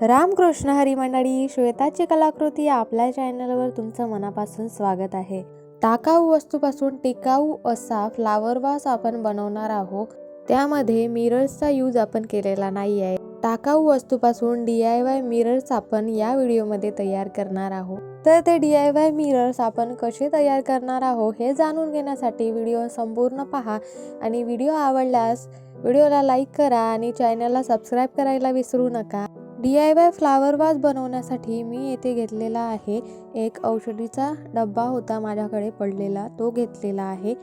रामकृष्ण हरी मंडळी, श्वेताची कलाकृती आपल्या चॅनलवर तुमचं मनापासून स्वागत आहे। टाकाऊ वस्तूपासून टिकाऊ असा फ्लावर वास आपण बनवणार आहोत। त्यामध्ये मिरर्सचा यूज आपण केलेला नाही आहे। टाकाऊ वस्तूपासून DIY मिरर्स आपण या व्हिडिओमध्ये तयार करणार आहोत। तर ते DIY मिरर्स आपण कसे तयार करणार आहोत हे जाणून घेण्यासाठी व्हिडिओ संपूर्ण पहा आणि व्हिडिओ आवडल्यास व्हिडिओला लाईक करा आणि चॅनलला सबस्क्राइब करायला विसरू नका। DIY फ्लावर वास बनवण्यासाठी मी येथे घेतलेला आहे एक औषधीचा डब्बा होता माझ्याकडे पडलेला, तो घेतलेला आहे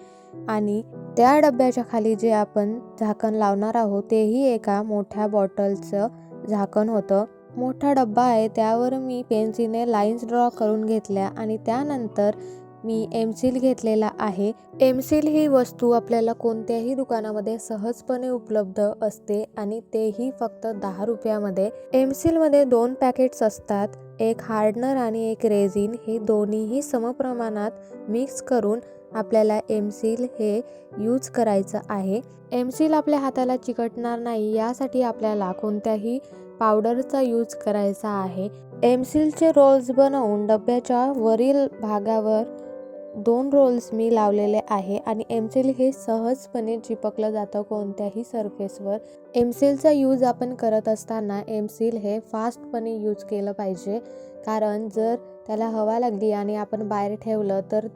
आणि त्या डब्याच्या खाली जे आपण झाकण लावणार आहोत तेही एका मोठ्या बॉटलचं झाकण होतं। मोठा डब्बा आहे, त्यावर मी पेन्सिलने लाईन्स ड्रॉ करून घेतल्या आणि त्यानंतर मी एमसील घेतलेला आहे। एमसील ही वस्तू आपल्याला कोणत्याही दुकानामध्ये सहजपणे उपलब्ध असते आणि तेही फक्त 10 रुपयामध्ये। एमसील मध्ये 2 पॅकेट्स असतात, एक हार्डनर आणि एक रेझिन। हे दोन्हीही समप्रमाणात मिक्स करून आपल्याला एमसील हे यूज करायचं आहे। एमसील आपल्या हाताला चिकटणार नाही यासाठी आपल्याला कोणत्याही पावडरचा यूज करायचा आहे। एमसीलचे रोल्स बनवून डब्याच्या वरील भागावर 2 रोल्स मी लावलेले आहे आणि एमसील हे सहजपणे चिपकलं जातं कोणत्याही सरफेसवर। एमसीलचा यूज आपण करत असताना एमसील हे फास्टपणे यूज केलं पाहिजे, कारण जर त्याला हवा लागली आणि आपण बाहेर ठेवलं तर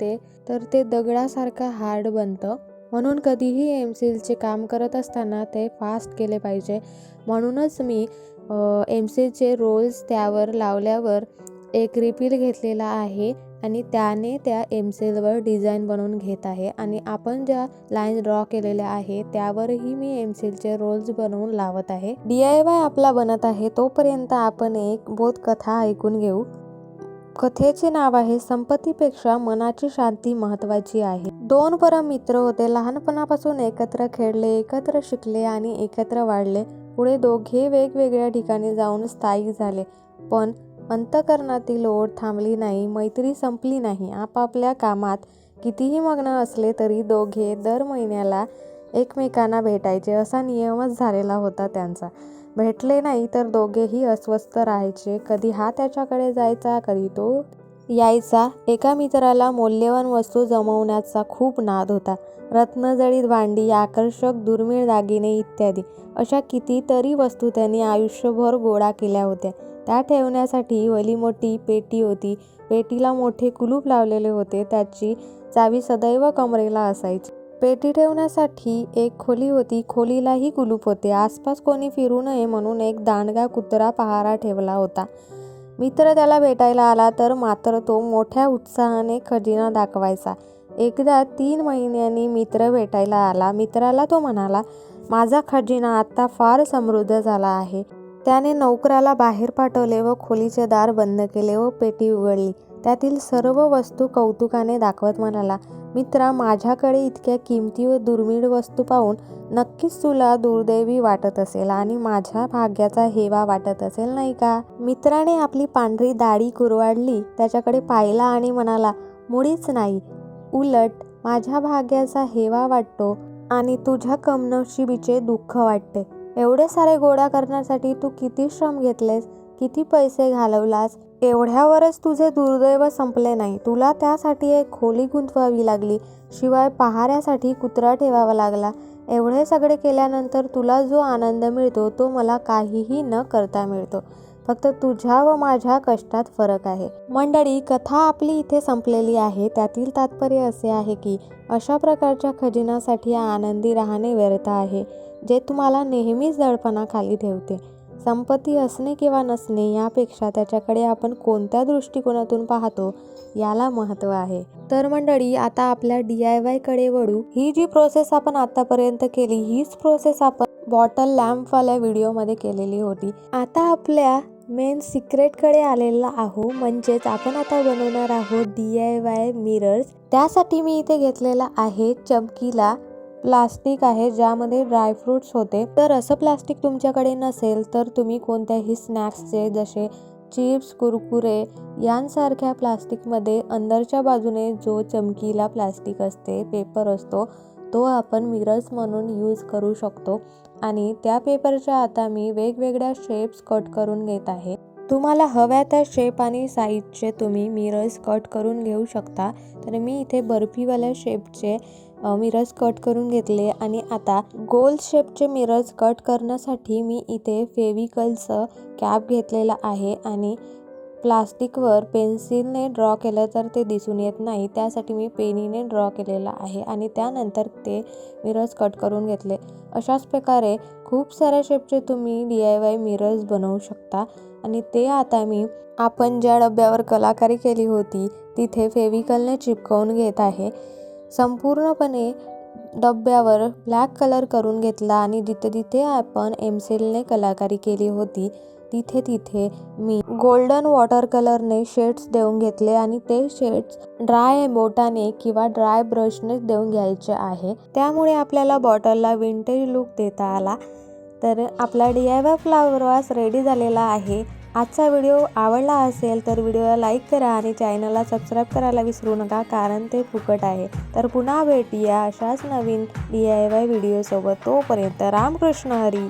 ते दगडासारखं हार्ड बनतं। म्हणून कधीही एमसीलचे काम करत असताना ते फास्ट केले पाहिजे। म्हणूनच मी एमसीलचे रोल्स त्यावर लावल्यावर एक रिफिल घेतलेला आहे आणि त्याने त्या एमसीलवर डिझाईन बनवून घेत आहे आणि आपण ज्या लाईन ड्रॉ केलेल्या आहे त्यावरही मी एमसीलचे रोल्स बनवून लावत आहे। DIY आपला बनत आहे तोपर्यंत आपण एक बोधकथा ऐकून घेऊ। कथेचे नाव आहे संपत्तीपेक्षा मनाची शांती महत्त्वाची आहे। 2 परम मित्र होते, लहानपणापासून एकत्र खेळले, एकत्र शिकले आणि एकत्र वाढले। पुढे दोघे वेगवेगळ्या ठिकाणी जाऊन स्थायिक झाले, पण अंतःकरणातील ओढ थांबली नाही, मैत्री संपली नाही। आपापल्या कामात कितीही मग्न असले तरी दोघे दर महिन्याला एकमेकांना भेटायचे असा नियमच झालेला होता त्यांचा। भेटले नाही तर दोघेही अस्वस्थ राहायचे। कधी हा त्याच्याकडे जायचा, कधी तो यायचा। एका मित्राला मौल्यवान वस्तू जमवण्याचा खूप नाद होता, रत्नजडित भांडी, आकर्षक दुर्मिळ दागिने इत्यादी अशा कितीतरी वस्तू त्यांनी आयुष्यभर गोळा केल्या होत्या। त्या ठेवण्यासाठी भली मोठी पेटी होती, पेटीला मोठे कुलूप लावलेले होते, त्याची चावी सदैव कमरेला असायची। पेटी ठेवण्यासाठी एक खोली होती, खोलीलाही कुलूप होते। आसपास कोणी फिरू नये म्हणून एक दांडगा कुत्रा पहारा ठेवला होता। मित्र त्याला भेटायला आला तर मात्र तो मोठ्या उत्साहाने खजिना दाखवायचा। एकदा 3 महिन्यांनी मित्र भेटायला आला। मित्राला तो म्हणाला, माझा खजिना आता फार समृद्ध झाला आहे। त्याने नोकराला बाहेर पाठवले व खोलीचे दार बंद केले व पेटी उघडली। त्यातील सर्व वस्तू कौतुकाने दाखवत म्हणाला, मित्रा, माझ्याकडे इतक्या किमती व दुर्मिळ वस्तू पाहून नक्कीच तुला दुर्दैवी वाटत असेल आणि माझ्या भाग्याचा हेवा वाटत असेल, नाही का? मित्राने आपली पांढरी दाढी कुरवाडली, त्याच्याकडे पाहिला आणि म्हणाला, मुळीच नाही, उलट माझ्या भाग्याचा हेवा वाटतो आणि तुझ्या कमनशिबीचे दुःख वाटते। एवढे सारे गोळा करण्यासाठी तू किती श्रम घेतलेस, किती पैसे घालवलास, एवढ्यावरच तुझे दुर्दैव संपले नाही। तुला त्यासाठी एक खोली गुंतवावी लागली, शिवाय पहाऱ्यासाठी कुत्रा ठेवावा लागला। एवढे सगळे केल्यानंतर तुला जो आनंद मिळतो तो मला काहीही न करता मिळतो। फक्त तुझ्या व माझ्या कष्टात फरक आहे। मंडळी, कथा आपली इथे संपलेली आहे। त्यातील तात्पर्य असे आहे की अशा प्रकारच्या खजिन्यासाठी आनंदी राहणे व्यर्थ आहे, जे तुम्हाला नेहमीच दडपणाखाली ठेवते। संपत्ती असणे किंवा नसणे यापेक्षा त्याच्याकडे आपण कोणत्या दृष्टिकोनातून पाहतो याला महत्त्व आहे। तर मंडळी, आता आपल्या DIY कडे वळू। ही जी प्रोसेस आपण आतापर्यंत केली, हीच प्रोसेस आपण बॉटल लॅम्पवाल्या व्हिडिओमध्ये केलेली होती। आता आपल्या मेन सिक्रेटकडे आलेला आहोत, म्हणजेच आपण आता बनवणार आहोत DIY मिरर्स। त्यासाठी मी इथे घेतलेला आहे चमकीला प्लास्टिक आहे, ज्यामध्ये ड्रायफ्रुट्स होते। तर असं प्लास्टिक तुमच्याकडे नसेल तर तुम्ही कोणत्याही स्नॅक्सचे जसे चिप्स, कुरकुरे यांसारख्या प्लास्टिकमध्ये अंदरच्या बाजूने जो चमकीला प्लास्टिक असते, पेपर असतो, तो आपण मिरर्स म्हणून यूज करू शकतो. आणि त्या पेपरच्या आता मी वेगवेगळ्या शेप्स कट करून घेत आहे. तुम्हाला हव्या त्या शेप आणि साईजचे तुम्ही मिरर्स कट करून घेऊ शकता. तर मी इथे बर्फीवाल्या शेपचे मिरर्स कट करून घेतले आणि आता गोल शेपचे मिरर्स कट करण्यासाठी मी इथे फेविकलचं कॅप घेतलेला आहे आणि प्लास्टिकवर पेन्सिलने ड्रॉ केलं तर ते दिसून येत नाही, त्यासाठी मी पेनीने ड्रॉ केलेला आहे आणि त्यानंतर ते मिरर्स कट करून घेतले. अशाच प्रकारे खूप साऱ्या शेपचे तुम्ही DIY मिरर्स बनवू शकता. आणि ते आता मी आपण ज्या डब्यावर कलाकारी केली होती तिथे फेविकलने चिपकवून घेत आहे. संपूर्णपणे डब्यावर ब्लॅक कलर करून घेतला आणि जिथे जिथे आपण एमसेलने कलाकारी केली होती तिथे तिथे मी गोल्डन वॉटर कलरने शेड्स देऊन घेतले आणि ते शेड्स ड्राय बोटाने किंवा ड्राय ब्रशने देऊन घ्यायचे आहे. त्यामुळे आपल्याला बॉटलला विंटेज लुक देता आला. तर आपला DIY फ्लावर वास रेडी झालेला आहे. आजचा व्हिडिओ आवडला असेल तर व्हिडिओला लाईक करा आणि चॅनलला सबस्क्राईब करायला विसरू नका, कारण ते फुकट आहे. तर पुन्हा भेटूया अशाच नवीन DIY व्हिडिओसोबत. तोपर्यंत रामकृष्ण हरी.